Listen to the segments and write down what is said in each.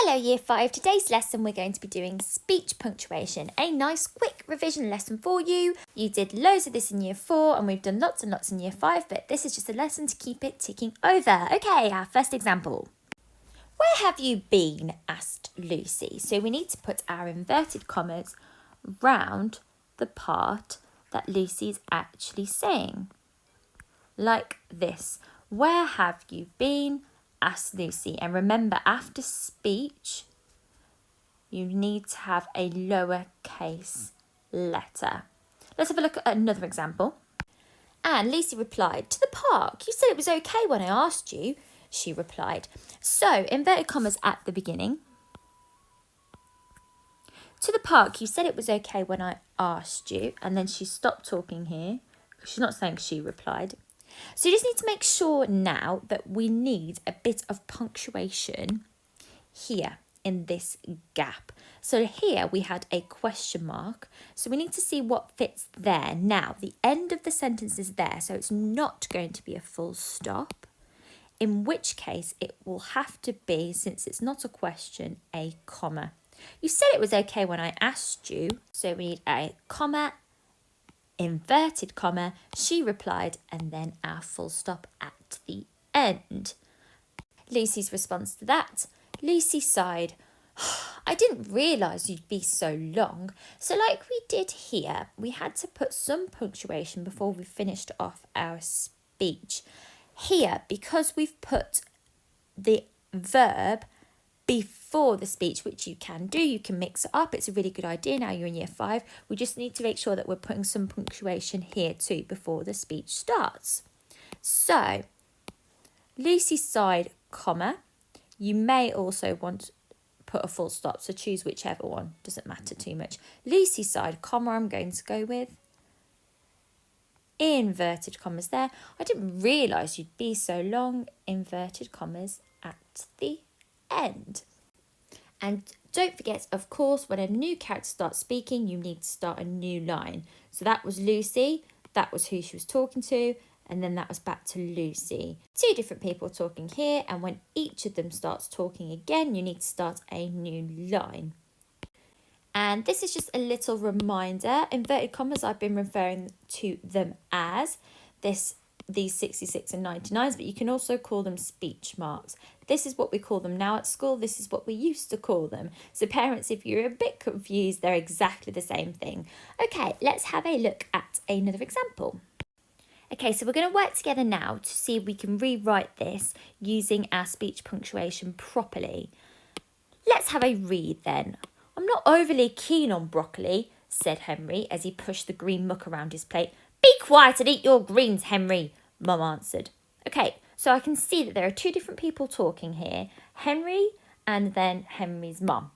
Hello Year 5, today's lesson we're going to be doing speech punctuation, a nice quick revision lesson for you. You did loads of this in Year 4 and we've done lots and lots in Year 5, but this is just a lesson to keep it ticking over. Okay, our first example. Where have you been? Asked Lucy. So we need to put our inverted commas round the part that Lucy's actually saying. Like this. Where have you been? Asked Lucy. And remember, after speech, you need to have a lowercase letter. Let's have a look at another example. And Lucy replied, to the park. You said it was okay when I asked you, she replied. So, inverted commas at the beginning. To the park, you said it was okay when I asked you. And then she stopped talking here. She's not saying she replied. So you just need to make sure now that we need a bit of punctuation here in this gap. So here we had a question mark. So we need to see what fits there. Now, the end of the sentence is there, so it's not going to be a full stop. In which case it will have to be, since it's not a question, a comma. You said it was okay when I asked you. So we need a comma, inverted comma, she replied, and then our full stop at the end. Lucy's response to that. Lucy sighed. I didn't realise you'd be so long. So like we did here, we had to put some punctuation before we finished off our speech. Here, because we've put the verb before the speech, which you can do, you can mix it up. It's a really good idea now you're in Year 5. We just need to make sure that we're putting some punctuation here too before the speech starts. So, Lucy sighed, comma. You may also want to put a full stop, so choose whichever one. Doesn't matter too much. Lucy sighed, comma, I'm going to go with. Inverted commas there. I didn't realise you'd be so long. Inverted commas at the end. And don't forget, of course, when a new character starts speaking, you need to start a new line. So that was Lucy, that was who she was talking to, and then that was back to Lucy. Two different people talking here, and when each of them starts talking again, you need to start a new line. And this is just a little reminder. Inverted commas, I've been referring to them as these 66 and 99s, but you can also call them speech marks. This is what we call them now at school. This is what we used to call them. So parents, if you're a bit confused, they're exactly the same thing. Okay, let's have a look at another example. Okay, so we're going to work together now to see if we can rewrite this using our speech punctuation properly. Let's have a read then. I'm not overly keen on broccoli, said Henry as he pushed the green muck around his plate. Be quiet and eat your greens, Henry, Mum answered. Okay, so I can see that there are two different people talking here, Henry and then Henry's mum.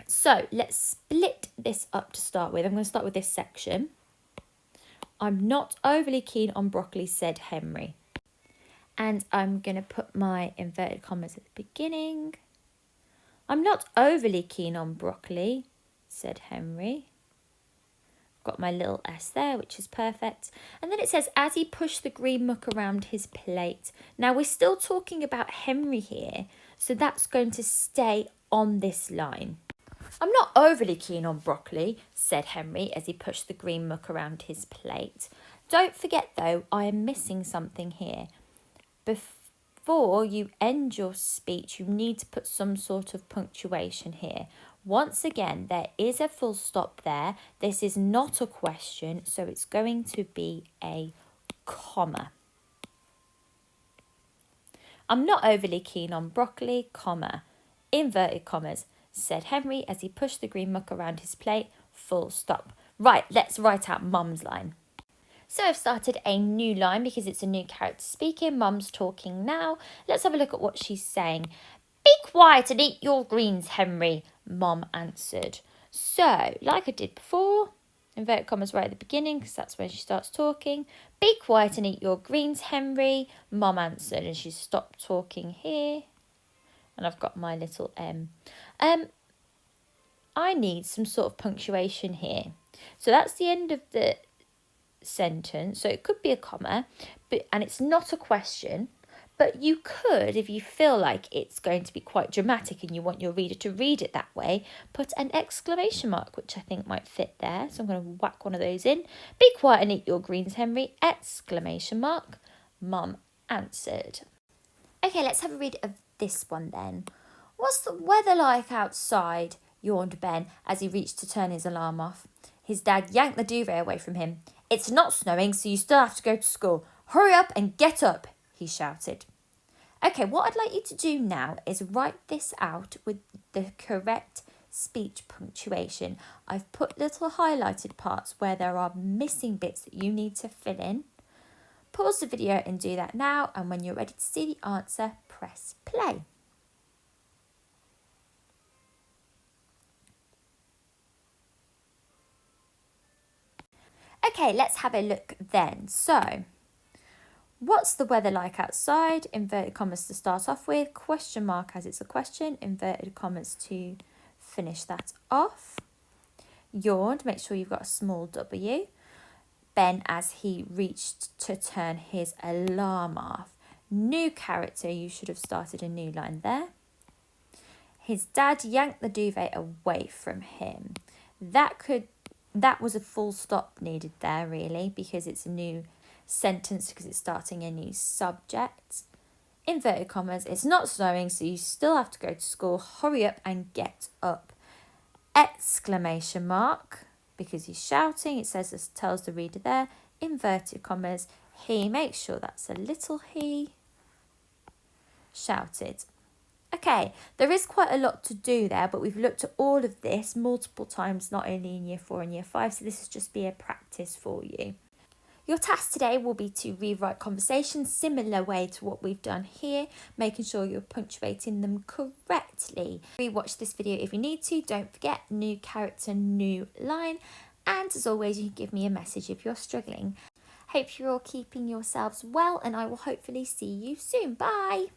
So let's split this up to start with. I'm going to start with this section. I'm not overly keen on broccoli, said Henry. And I'm going to put my inverted commas at the beginning. I'm not overly keen on broccoli, said Henry. Got my little S there, which is perfect. And then it says, as he pushed the green muck around his plate. Now, we're still talking about Henry here, so that's going to stay on this line. I'm not overly keen on broccoli, said Henry as he pushed the green muck around his plate. Don't forget, though, I am missing something here. Before you end your speech, you need to put some sort of punctuation here. Once again, there is a full stop there. This is not a question, so it's going to be a comma. I'm not overly keen on broccoli, comma, inverted commas, said Henry as he pushed the green muck around his plate, full stop. Right, let's write out Mum's line. So I've started a new line because it's a new character speaking. Mum's talking now. Let's have a look at what she's saying. Be quiet and eat your greens, Henry, Mum answered. So, like I did before, inverted commas right at the beginning because that's when she starts talking. Be quiet and eat your greens, Henry, Mum answered. And she stopped talking here. And I've got my little M. I need some sort of punctuation here. So that's the end of the sentence. So it could be a comma, and it's not a question. But you could, if you feel like it's going to be quite dramatic and you want your reader to read it that way, put an exclamation mark, which I think might fit there. So I'm going to whack one of those in. Be quiet and eat your greens, Henry! Exclamation mark. Mum answered. Okay, let's have a read of this one then. What's the weather like outside? Yawned Ben as he reached to turn his alarm off. His dad yanked the duvet away from him. It's not snowing, so you still have to go to school. Hurry up and get up, he shouted. Okay, what I'd like you to do now is write this out with the correct speech punctuation. I've put little highlighted parts where there are missing bits that you need to fill in. Pause the video and do that now, and when you're ready to see the answer, press play. Okay, let's have a look then. So, what's the weather like outside? Inverted commas to start off with. Question mark as it's a question. Inverted commas to finish that off. Yawned. Make sure you've got a small W. Ben as he reached to turn his alarm off. New character. You should have started a new line there. His dad yanked the duvet away from him. That was a full stop needed there, really, because it's a new sentence, because it's starting a new subject. Inverted commas, it's not snowing, so you still have to go to school. Hurry up and get up. Exclamation mark, because he's shouting. It says, this tells the reader there. Inverted commas, he, make sure that's a little he, shouted. Okay, there is quite a lot to do there, but we've looked at all of this multiple times, not only in Year 4 and Year 5, so this is just be a practice for you. Your task today will be to rewrite conversations similar way to what we've done here, making sure you're punctuating them correctly. Rewatch this video if you need to. Don't forget, new character, new line. And as always, you can give me a message if you're struggling. Hope you're all keeping yourselves well, and I will hopefully see you soon. Bye!